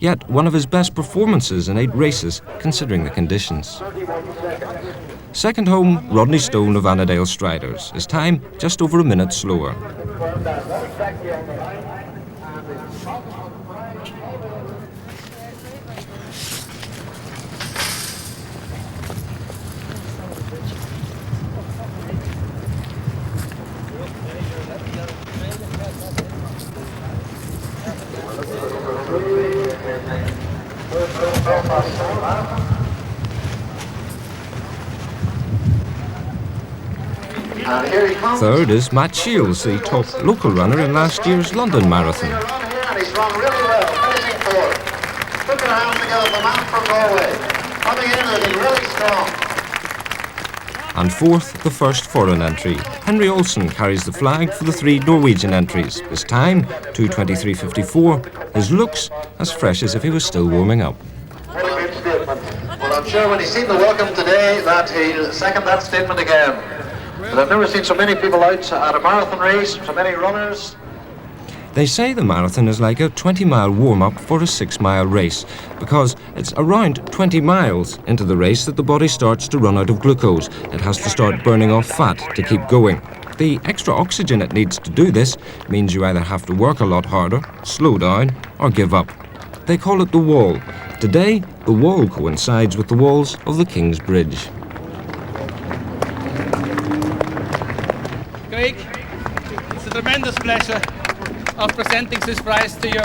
yet one of his best performances in 8 races, considering the conditions. Second home, Rodney Stone of Annadale Striders. His time just over a minute slower. Third is Matt Shields, the top local runner in last year's London Marathon. He's run really well, finishing fourth. Took their hands together, the man from Norway. Coming in looking really strong. And fourth, the first foreign entry. Henry Olsen carries the flag for the 3 Norwegian entries. His time, 2:23.54. His looks, as fresh as if he was still warming up. What a good statement. Well, I'm sure when he's seen the welcome today that he'll second that statement again. But I've never seen so many people out at a marathon race, so many runners. They say the marathon is like a 20-mile warm-up for a 6-mile race, because it's around 20 miles into the race that the body starts to run out of glucose. It has to start burning off fat to keep going. The extra oxygen it needs to do this means you either have to work a lot harder, slow down, or give up. They call it the wall. Today, the wall coincides with the walls of the King's Bridge. Greg, it's a tremendous pleasure of presenting this prize to you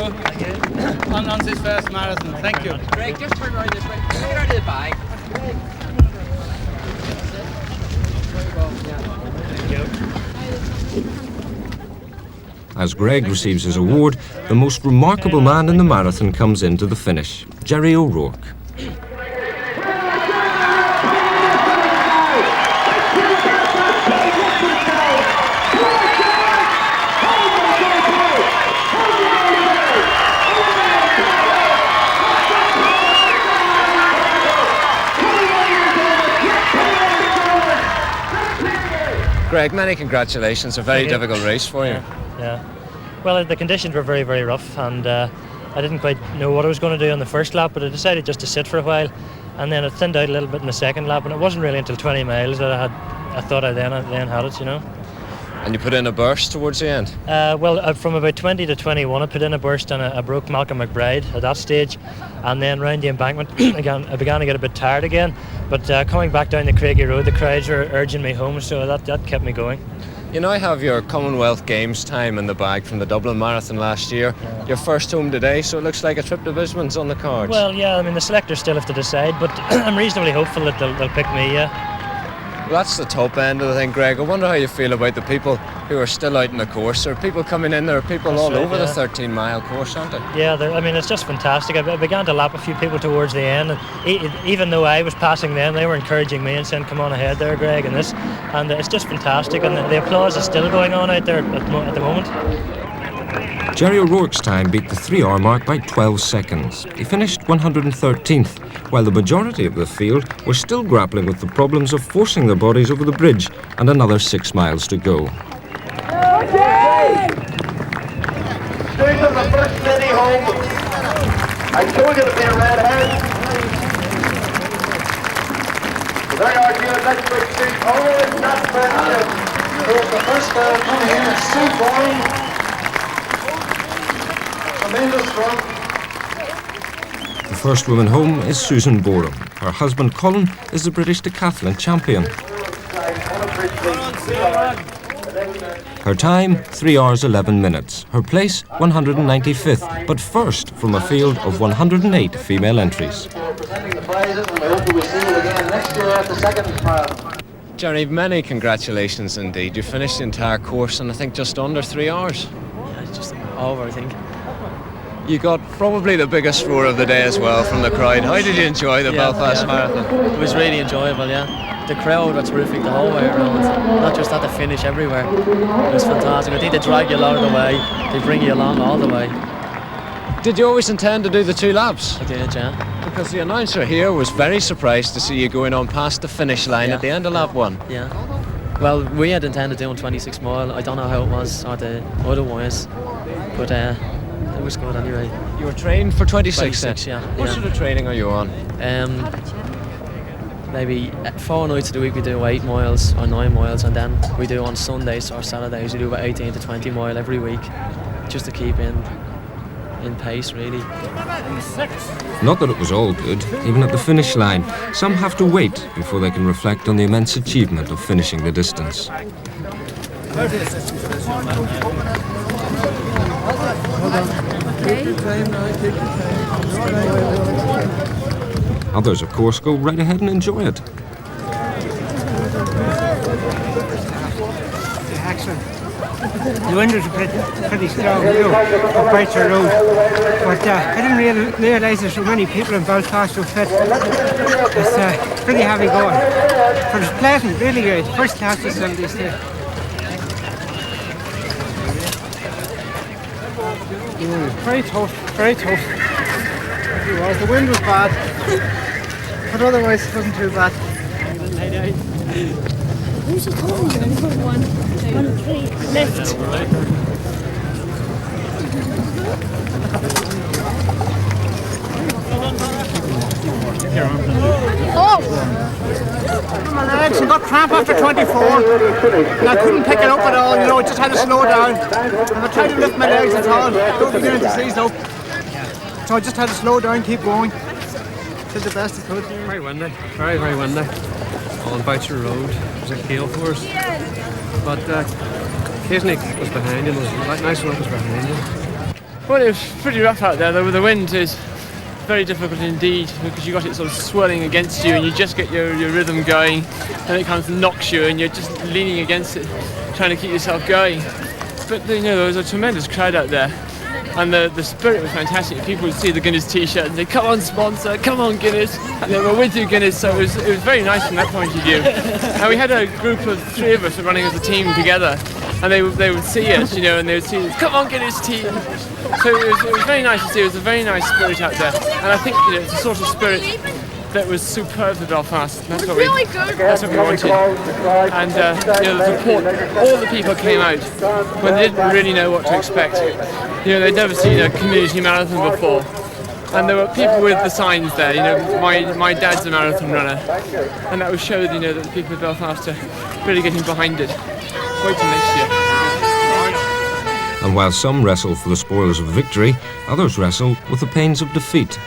on this first marathon. Thank you. Greg, just turn around this way. Get out of the bag. As Greg receives his award, the most remarkable man in the marathon comes into the finish, Jerry O'Rourke. Greg, many congratulations. A very difficult race for you. Yeah. Well, the conditions were very, very rough, and I didn't quite know what I was going to do on the first lap, but I decided just to sit for a while, and then it thinned out a little bit in the second lap, and it wasn't really until 20 miles that I thought I then had it, you know. And you put in a burst towards the end? From about 20 to 21, I put in a burst, and I broke Malcolm McBride at that stage, and then round the embankment, I began to get a bit tired again. But coming back down the Craigie Road, the crowds were urging me home, so that kept me going. You now have your Commonwealth Games time in the bag from the Dublin Marathon last year. Yeah. Your first home today, so it looks like a trip to Brisbane's on the cards. Well, yeah, I mean, the selectors still have to decide, but I'm reasonably hopeful that they'll pick me, yeah. Well, that's the top end of the thing, Greg. I wonder how you feel about the people who are still out in the course. There are people coming in, there are people that's all right, over the 13-mile course, aren't there? Yeah, I mean, it's just fantastic. I began to lap a few people towards the end, and even though I was passing them, they were encouraging me and saying, come on ahead there, Greg, and this. And it's just fantastic, and the applause is still going on out there at the moment. Jerry O'Rourke's time beat the 3-hour mark by 12 seconds. He finished 113th, while the majority of the field were still grappling with the problems of forcing their bodies over the bridge and another 6 miles to go. Doing the first city home. I told you to be a redhead. There are your next big street. Oh, it's not bad. Here's the first girl coming in. It's Sue Boyne. The first woman home is Susan Borum. Her husband Colin is the British decathlon champion. Her time, 3 hours 11 minutes. Her place, 195th, but first from a field of 108 female entries. Jerry, many congratulations indeed. You finished the entire course in I think just under 3 hours. Yeah, it's just over, I think. You got probably the biggest roar of the day as well from the crowd. How did you enjoy the Belfast Marathon? It was really enjoyable, yeah. The crowd was terrific the whole way around, not just at the finish, everywhere. It was fantastic. I think they drag you a lot of the way, they bring you along all the way. Did you always intend to do the 2 laps? I did, yeah. Because the announcer here was very surprised to see you going on past the finish line at the end of lap 1. Yeah. Well, we had intended doing 26 mile. I don't know how it was or the otherwise, but it it was good anyway. You were trained for 26 then? 26, yeah. What sort of training are you on? Maybe 4 nights of the week we do 8 miles or 9 miles, and then we do on Sundays or Saturdays we do about 18 to 20 mile every week, just to keep in pace really. Not that it was all good, even at the finish line. Some have to wait before they can reflect on the immense achievement of finishing the distance. Others, of course, go right ahead and enjoy it. Excellent. The wind was pretty strong too, up Boucher Road. But I didn't realise there's so many people in Belfast who fit. It's pretty heavy going. But it's pleasant, really good. First class facilities there. Very tough, very tough. It was. The wind was bad, but otherwise it wasn't too bad. Who's it calling you? Number 1, 3, left. Oh! My legs, I got cramp after 24 and I couldn't pick it up at all, I just had to slow down. And I tried to lift my legs at all, don't begin to seize up. So I just had to slow down, keep going. Did the best I could. Very windy, very, very windy. On Boucher Road, it was a gale force. But occasionally it was behind you, it was nice when it was behind you. Well, it was pretty rough out there, though. The wind is very difficult indeed, because you got it sort of swirling against you and you just get your rhythm going, and it kind of knocks you and you're just leaning against it, trying to keep yourself going. But there was a tremendous crowd out there, and the spirit was fantastic. People would see the Guinness t-shirt and say, "Come on, sponsor, come on, Guinness," and they were with you, Guinness. So it was very nice from that point of view. And we had a group of 3 of us running as a team together, and they would see us, and they would see us, "Come on, Guinness team." So it was very nice to see. It was a very nice spirit out there, and I think it's a sort of spirit that was superb for Belfast. That's what we wanted. And the support, all the people came out when they didn't really know what to expect. They'd never seen a community marathon before, and there were people with the signs there. My dad's a marathon runner, and that would show that the people of Belfast are really getting behind it. Wait till next year. And while some wrestle for the spoils of victory, others wrestle with the pains of defeat.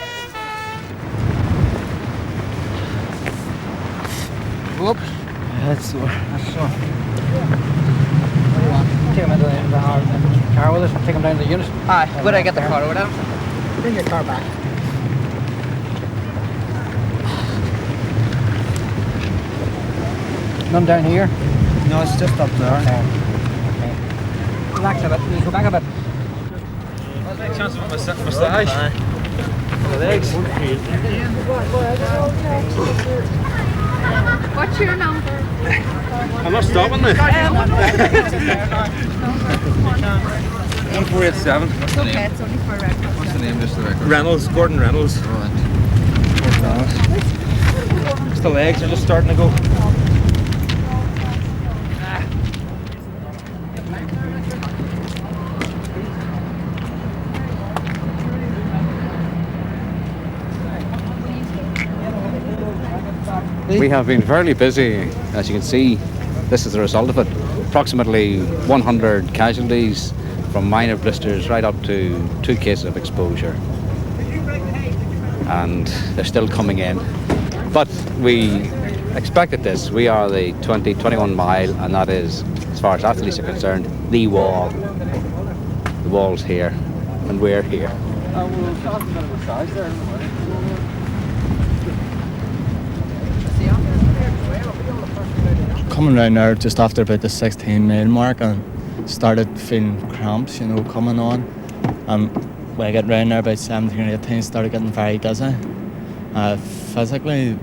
Whoop. That's sore. Take him into the car with us and take him down to the unit. Aye, where do I get the car over there? Bring your car back. None down here? No, it's just up there. Okay. Relax a bit. You go back a bit. I'll take a chance of my moustache. The legs. What's your number? I'm not stopping there. 1487. It's okay, it's only for record. What's the name, just the record? Reynolds, Gordon Reynolds. Right. Just the legs are just starting to go. We have been fairly busy, as you can see. This is the result of it. Approximately 100 casualties, from minor blisters right up to 2 cases of exposure. And they're still coming in. But we expected this. We are the 21 mile, and that is, as far as athletes are concerned, the wall. The wall's here, and we're here. Coming round there just after about the 16 mile mark and started feeling cramps, coming on. And when I got round there about 17 or 18, started getting very dizzy. Physically,